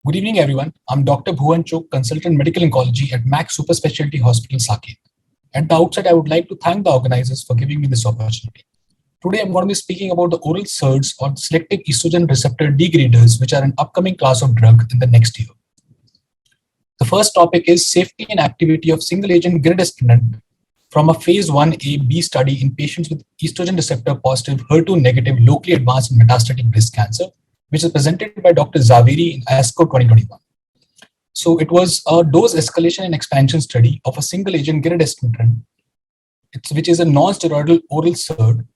Good evening, everyone. I'm Dr. Bhuvan Chok, Consultant Medical Oncology at Max Super Specialty Hospital, Saket. At the outset, I would like to thank the organizers for giving me this opportunity. Today, I'm going to be speaking about the oral SERDs or selective estrogen receptor degraders, which are an upcoming class of drug in the next year. The first topic is safety and activity of single-agent giredestrant from a phase 1A/B study in patients with estrogen receptor positive, HER2 negative, locally advanced metastatic breast cancer, which is presented by Dr. Zaveri in ASCO 2021. So it was a dose escalation and expansion study of a single agent giredestrant, which is a non-steroidal oral SERD.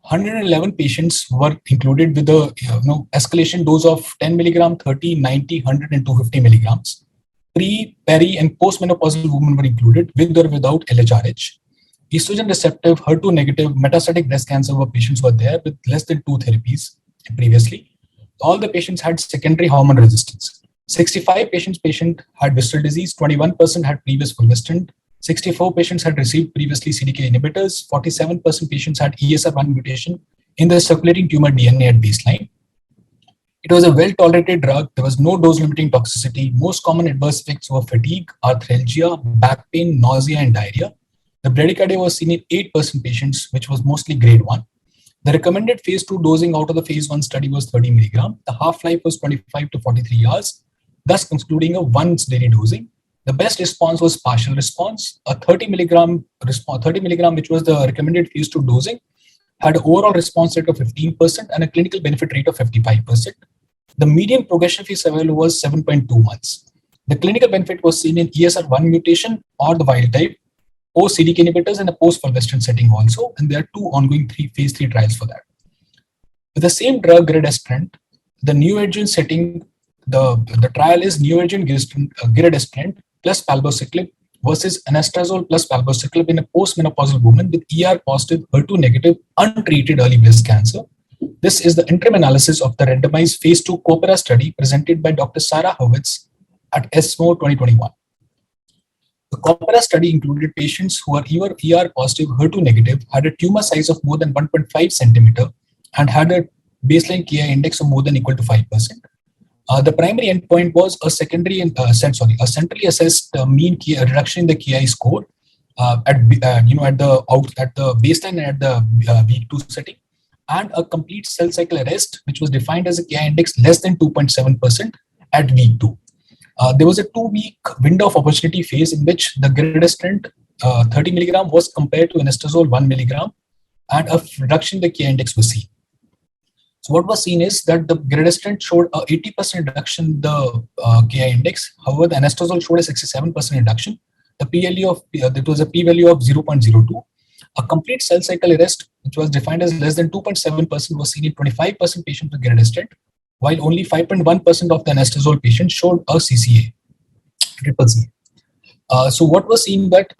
111 patients were included with the escalation dose of 10 milligram, 30, 90, 100, and 250 milligrams. Pre, peri, and postmenopausal women were included with or without LHRH. Estrogen receptive, HER2 negative, metastatic breast cancer patients were there with less than 2 therapies previously. All the patients had secondary hormone resistance. 65 patient had visceral disease, 21% had previous fulvestrant, 64 patients had received previously CDK inhibitors, 47% patients had ESR1 mutation in the circulating tumor DNA at baseline. It was a well-tolerated drug. There was no dose-limiting toxicity. Most common adverse effects were fatigue, arthralgia, back pain, nausea, and diarrhea. The bradycardia was seen in 8% patients, which was mostly grade 1. The recommended phase 2 dosing out of the phase 1 study was 30 milligram. The half-life was 25 to 43 hours, thus concluding a once daily dosing. The best response was partial response. A 30 milligram, which was the recommended phase 2 dosing, had an overall response rate of 15% and a clinical benefit rate of 55%. The median progression-free survival was 7.2 months. The clinical benefit was seen in ESR1 mutation or the wild type, post CDK inhibitors in a post-fulvestrant setting also, and there are 2 ongoing phase 3 trials for that. With the same drug, giredestrant, the neoadjuvant setting, the trial is neoadjuvant giredestrant plus palbociclib versus anastrozole plus palbociclib in a postmenopausal woman with ER positive, HER2 negative, untreated early breast cancer. This is the interim analysis of the randomized phase 2 COOPERA study presented by Dr. Sarah Hurwitz at ESMO 2021. The COOPERA study included patients who are either ER positive, HER2 negative, had a tumor size of more than 1.5 centimeter, and had a baseline KI index of more than equal to 5%. The primary endpoint was a centrally assessed mean KI, reduction in the KI score at the baseline and at the week 2 setting, and a complete cell cycle arrest, which was defined as a KI index less than 2.7% at week 2. There was a 2-week window of opportunity phase in which the giredestrant 30 milligram was compared to anastrozole 1 milligram, and a reduction in the KI index was seen. So what was seen is that the giredestrant showed a 80% reduction in the KI index. However, the anastrozole showed a 67% reduction. The p-value of there was a p-value of 0.02. A complete cell cycle arrest, which was defined as less than 2.7%, was seen in 25% patients with giredestrant, while only 5.1% of the anastrozole patients showed a CCA, triple C. So what was seen that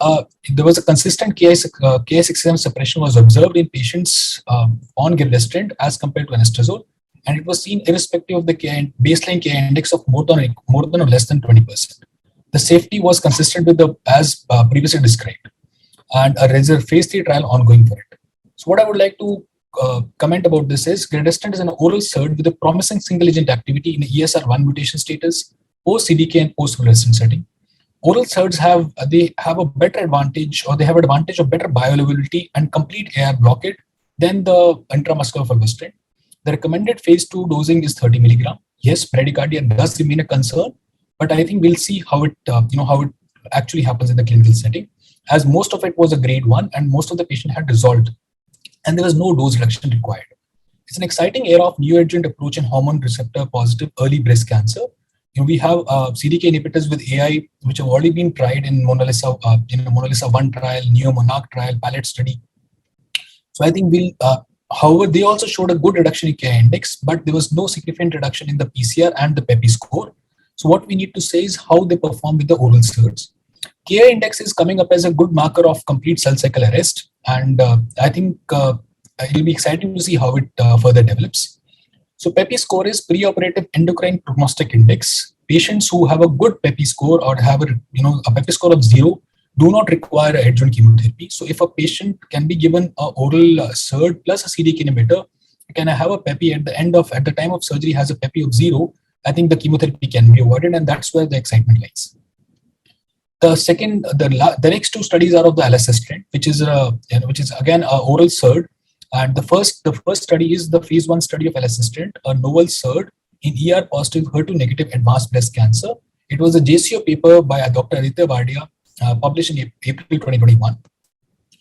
there was a consistent Ki67 suppression was observed in patients on giredestrant as compared to anastrozole, and it was seen irrespective of the baseline Ki index of more than or less than 20%. The safety was consistent with the as previously described, and there is a phase 3 trial ongoing for it. So what I would like to comment about this is giredestrant is an oral SERD with a promising single agent activity in the ESR1 mutation status, post CDK and post fulvestrant setting. Oral SERDs have a better advantage, or they have advantage of better bioavailability and complete AR blockade than the intramuscular fulvestrant. The recommended phase 2 dosing is 30 milligram. Yes, bradycardia does remain a concern, but I think we'll see how it actually happens in the clinical setting, as most of it was a grade 1 and most of the patient had resolved, and there was no dose reduction required. It's an exciting era of neoadjuvant approach in hormone receptor positive early breast cancer. We have CDK inhibitors with AI, which have already been tried in Mona Lisa 1 trial, Neo-Monarch trial, Palette study. So I think however, they also showed a good reduction in KI index, but there was no significant reduction in the PCR and the PEPI score. So what we need to say is how they perform with the oral SERDs. KI index is coming up as a good marker of complete cell cycle arrest, and I think it'll be exciting to see how it further develops. So PEPI score is preoperative endocrine prognostic index. Patients who have a good PEPI score or have a PEPI score of 0 do not require adjuvant chemotherapy. So if a patient can be given an oral SERD plus a CDK inhibitor, can have a PEPI at the time of surgery has a PEPI of 0, I think the chemotherapy can be avoided, and that's where the excitement lies. The next two studies are of the elacestrant, which is again a oral SERD, and the first study is the phase 1 study of elacestrant, a novel SERD in ER positive HER2 negative advanced breast cancer. It was a JCO paper by Dr. Aditya Bardia, published in April 2021.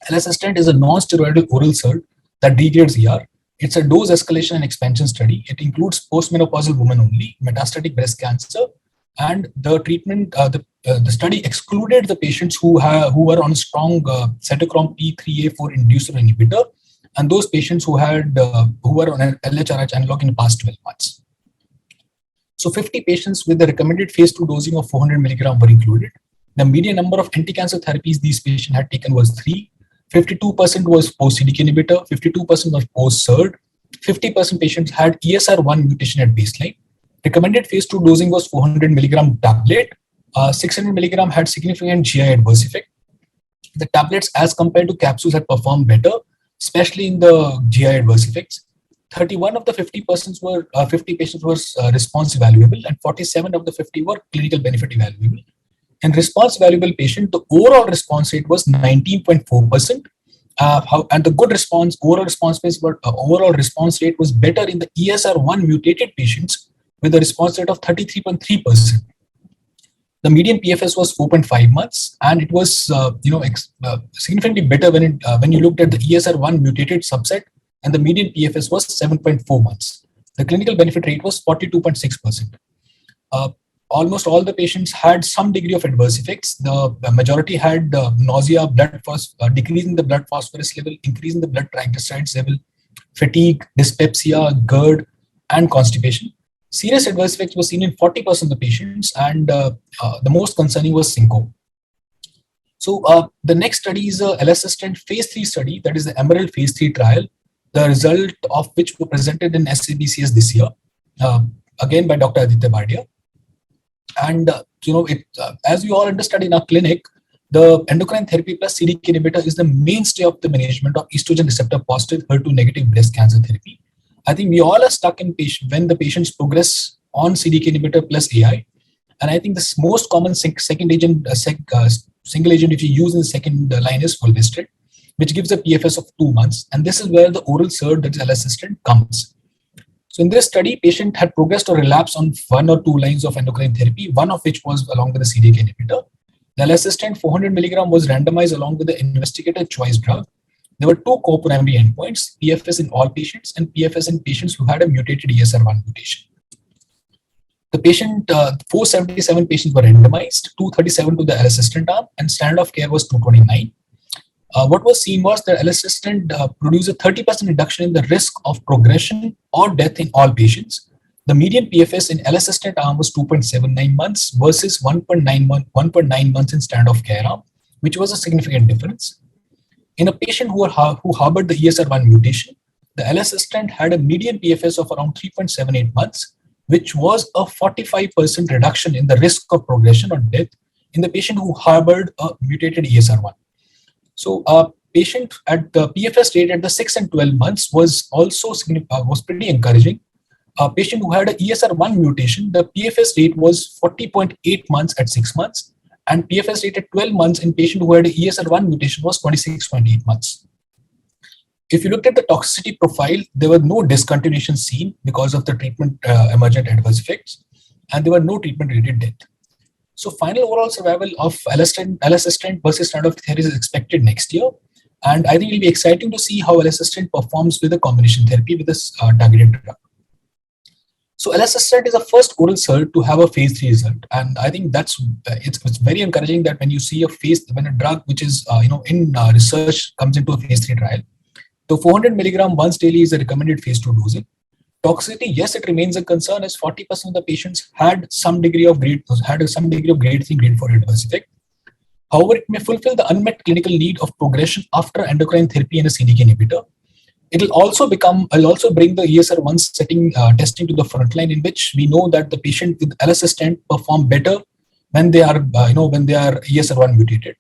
Elacestrant is a non-steroidal oral SERD that degrades ER. It's a dose escalation and expansion study. It includes postmenopausal women only, metastatic breast cancer, and the treatment. The study excluded the patients who were on strong cytochrome P3A4 inducer inhibitor, and those patients who were on an LHRH analog in the past 12 months. So 50 patients with the recommended phase 2 dosing of 400 milligram were included. The median number of anti-cancer therapies these patients had taken was 3. 52% was post-CDK inhibitor, 52% was post-SERD, 50% patients had ESR1 mutation at baseline. Recommended phase 2 dosing was 400 milligram tablet. 600 milligram had significant GI adverse effect. The tablets as compared to capsules had performed better, especially in the GI adverse effects. 31 of the 50 patients were response evaluable, and 47 of the 50 were clinical benefit evaluable. In response evaluable patient, the overall response rate was 19.4%. And the good response, overall response rate was better in the ESR1 mutated patients with a response rate of 33.3%. The median PFS was 4.5 months, and it was significantly better when you looked at the ESR1 mutated subset, and the median PFS was 7.4 months. The clinical benefit rate was 42.6%. Almost all the patients had some degree of adverse effects. The majority had nausea, decrease in the blood phosphorus level, increase in the blood triglycerides level, fatigue, dyspepsia, GERD, and constipation. Serious adverse effects were seen in 40% of the patients, and the most concerning was syncope. So the next study is a elacestrant phase 3 study, that is the Emerald phase 3 trial, the result of which were presented in SABCS this year, again by Dr. Aditya Bardia. And as we all understand in our clinic, the endocrine therapy plus CDK inhibitor is the mainstay of the management of estrogen receptor positive HER2 negative breast cancer therapy. I think we all are stuck in when the patients progress on CDK inhibitor plus AI, and I think the most common single agent if you use in the second line is fulvestrant, which gives a PFS of 2 months, and this is where the oral SERD, that is elacestrant, comes. So in this study, patient had progressed or relapsed on 1 or 2 lines of endocrine therapy, one of which was along with the CDK inhibitor. The elacestrant 400 milligram was randomized along with the investigator choice drug. There were 2 co-primary endpoints, PFS in all patients and PFS in patients who had a mutated ESR1 mutation. The 477 patients were randomized, 237 to the elacestrant arm, and standard of care was 229. What was seen was that elacestrant produced a 30% reduction in the risk of progression or death in all patients. The median PFS in elacestrant arm was 2.79 months versus 1.9 months in standard of care arm, which was a significant difference. In a patient who harbored the ESR1 mutation, the elacestrant had a median PFS of around 3.78 months, which was a 45% reduction in the risk of progression or death in the patient who harbored a mutated ESR1. So patient at the PFS rate at the 6 and 12 months was also was pretty encouraging. A patient who had a ESR1 mutation, the PFS rate was 40.8 months at 6 months, and PFS rate at 12 months in patient who had a ESR1 mutation was 26.8 months. If you looked at the toxicity profile, there were no discontinuations seen because of the treatment emergent adverse effects, and there were no treatment-related death. So final overall survival of elacestrant versus standard of care is expected next year. And I think it'll be exciting to see how elacestrant performs with a combination therapy with this targeted drug. So elacestrant is the first oral SERD to have a phase 3 result. And I think it's very encouraging that when you see when a drug which is in research comes into a phase 3 trial. So 400 milligram once daily is a recommended phase 2 dosing. Toxicity, yes, it remains a concern as 40% of the patients had some degree of grade 3, grade 4 adverse effect. However, it may fulfill the unmet clinical need of progression after endocrine therapy and a CDK inhibitor. It'll also bring the ESR1 setting testing to the front line, in which we know that the patient with elacestrant perform better when they are ESR1 mutated.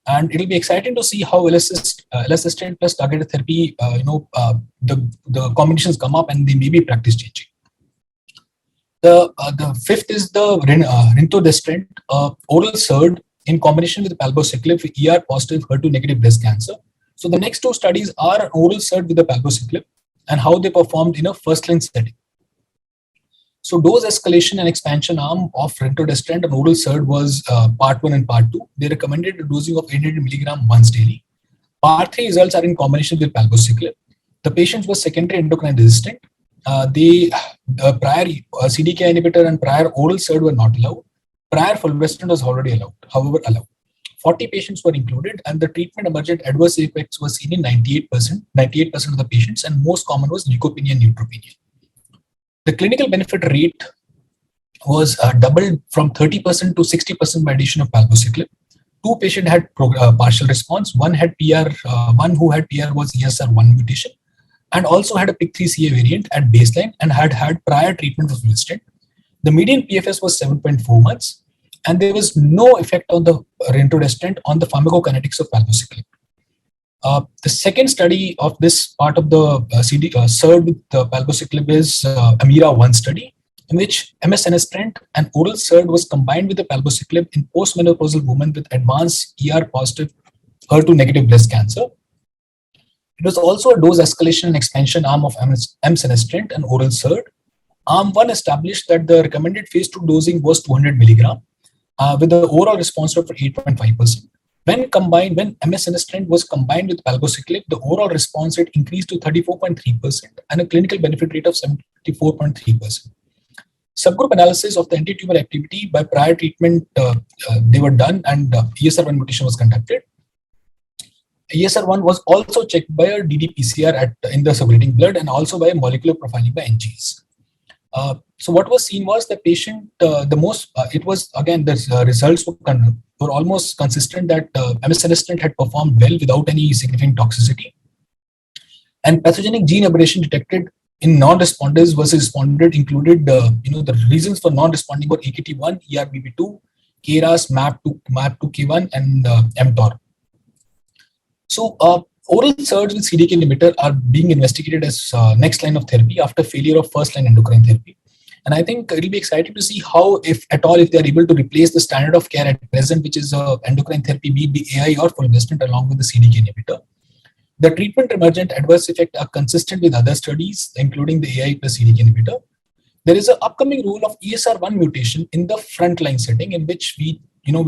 And it'll be exciting to see how elacestrant plus targeted therapy, the combinations come up, and they may be practice changing. The fifth is the rintodestrant oral SERD in combination with palbociclib for ER positive HER2 negative breast cancer. So the next two studies are oral SERD with the palbociclib and how they performed in a first line setting. So dose escalation and expansion arm of rintodestrant and oral SERD was part 1 and part 2. They recommended a dosing of 800 milligram once daily. Part 3 results are in combination with palbociclib. The patients were secondary endocrine resistant. The prior CDK inhibitor and prior oral SERD were not allowed. Prior fulvestrant was already allowed, however allowed. 40 patients were included, and the treatment emergent adverse effects were seen in 98% of the patients, and most common was leukopenia and neutropenia. The clinical benefit rate was doubled from 30% to 60% by addition of palbociclib. 2 patients had partial response. One had PR. One who had PR was ESR1 mutation, and also had a PIK3CA variant at baseline and had prior treatment with fulvestrant. The median PFS was 7.4 months, and there was no effect on the rintodestrant on the pharmacokinetics of palbociclib. The second study of this part of the SERD with palbociclib is AMEERA-1 study, in which MS-enestrant and oral SERD was combined with the palbociclib in postmenopausal women with advanced ER-positive HER2 negative breast cancer. It was also a dose escalation and expansion arm of MS-enestrant and oral SERD. Arm 1 established that the recommended phase 2 dosing was 200 milligram with the overall response rate of 8.5%. When MS-enestrant was combined with palbociclib, the overall response rate increased to 34.3% and a clinical benefit rate of 74.3%. Subgroup analysis of the anti-tumor activity by prior treatment, they were done, and ESR1 mutation was conducted. ESR1 was also checked by a ddPCR in the circulating blood and also by a molecular profiling by NGS. So what was seen was the patient, it was again, the results were almost consistent that MS-enestrant had performed well without any significant toxicity. And pathogenic gene aberration detected in non-responders versus responded included, the reasons for non-responding were AKT1, ERBB2, KRAS, MAP2K1, and mTOR. So oral SERDs with CDK inhibitor are being investigated as next line of therapy after failure of first line endocrine therapy. And I think it'll be exciting to see how, if at all, if they are able to replace the standard of care at present, which is endocrine therapy, be it AI or fulvestrant along with the CDK inhibitor. The treatment emergent adverse effects are consistent with other studies, including the AI plus CDK inhibitor. There is an upcoming rule of ESR1 mutation in the frontline setting, in which we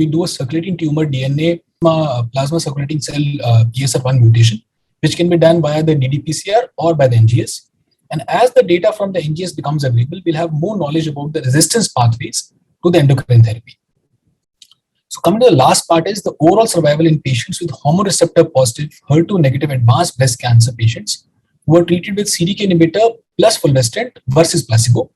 do a circulating tumor DNA plasma circulating cell ESR1 mutation, which can be done via the ddPCR or by the NGS. And as the data from the NGS becomes available, we'll have more knowledge about the resistance pathways to the endocrine therapy. So coming to the last part is the overall survival in patients with hormone receptor positive HER2 negative advanced breast cancer patients who were treated with CDK inhibitor plus fulvestrant versus placebo.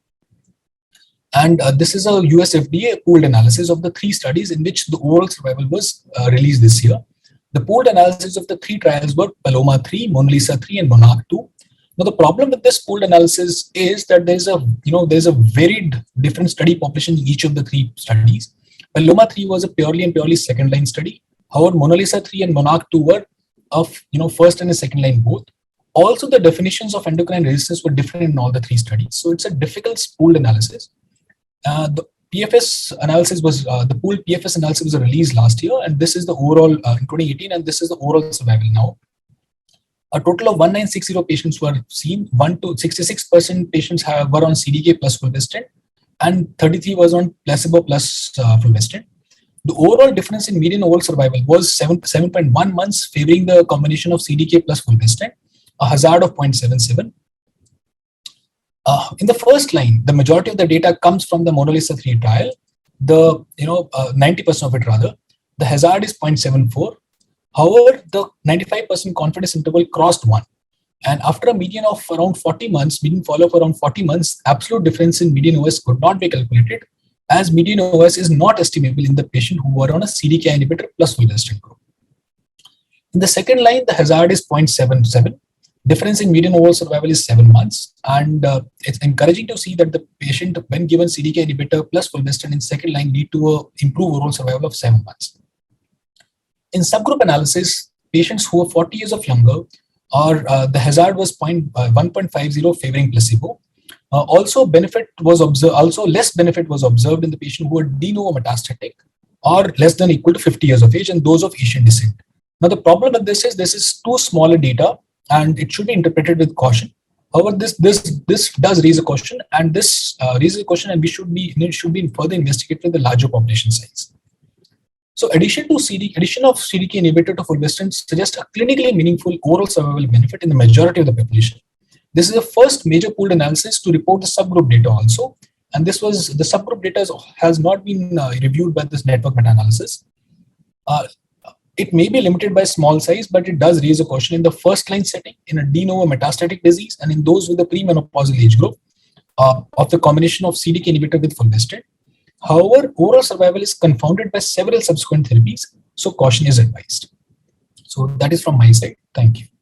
And this is a US FDA pooled analysis of the 3 studies in which the overall survival was released this year. The pooled analysis of the 3 trials were Paloma 3, MONALEESA 3, and MONARCH 2. Now, the problem with this pooled analysis is that there's a varied different study population in each of the 3 studies. Paloma 3 was a purely second line study. However, MONALEESA 3 and MONARCH 2 were of first and second line both. Also, the definitions of endocrine resistance were different in all the 3 studies. So it's a difficult pooled analysis. The PFS analysis was the pooled PFS analysis was released last year, and this is the overall in 2018, and this is the overall survival now. A total of 1960 patients were seen. 66% patients were on CDK plus fulvestrant, and 33 was on placebo plus fulvestrant. The overall difference in median overall survival was 7.1 months, favoring the combination of CDK plus fulvestrant, a hazard of 0.77. In the first line, the majority of the data comes from the MONALEESA 3 trial. 90% of it rather. The hazard is 0.74. However, the 95% confidence interval crossed 1. And after a median of around 40 months, median follow-up around 40 months, absolute difference in median OS could not be calculated, as median OS is not estimable in the patient who were on a CDK inhibitor plus fulvestrant group. In the second line, the hazard is 0.77. Difference in median overall survival is 7 months. And it's encouraging to see that the patient, when given CDK inhibitor plus fulvestrant in second line, lead to a improved overall survival of 7 months. In subgroup analysis, patients who were 40 years of younger, the hazard was 1.50 favoring placebo. Also, benefit was observed. Also, less benefit was observed in the patient who were de novo metastatic or less than equal to 50 years of age, and those of Asian descent. Now, the problem with this is too small a data, and it should be interpreted with caution. However, this does raise a question, and this raises a question, and it should be further investigated with the larger population size. So, addition of CDK inhibitor to fulvestrant suggests a clinically meaningful overall survival benefit in the majority of the population. This is the first major pooled analysis to report the subgroup data also, and the subgroup data has not been reviewed by this network meta-analysis. It may be limited by small size, but it does raise a question in the first line setting in a de novo metastatic disease and in those with a premenopausal age group of the combination of CDK inhibitor with fulvestrant. However, overall survival is confounded by several subsequent therapies, so caution is advised. So that is from my side. Thank you.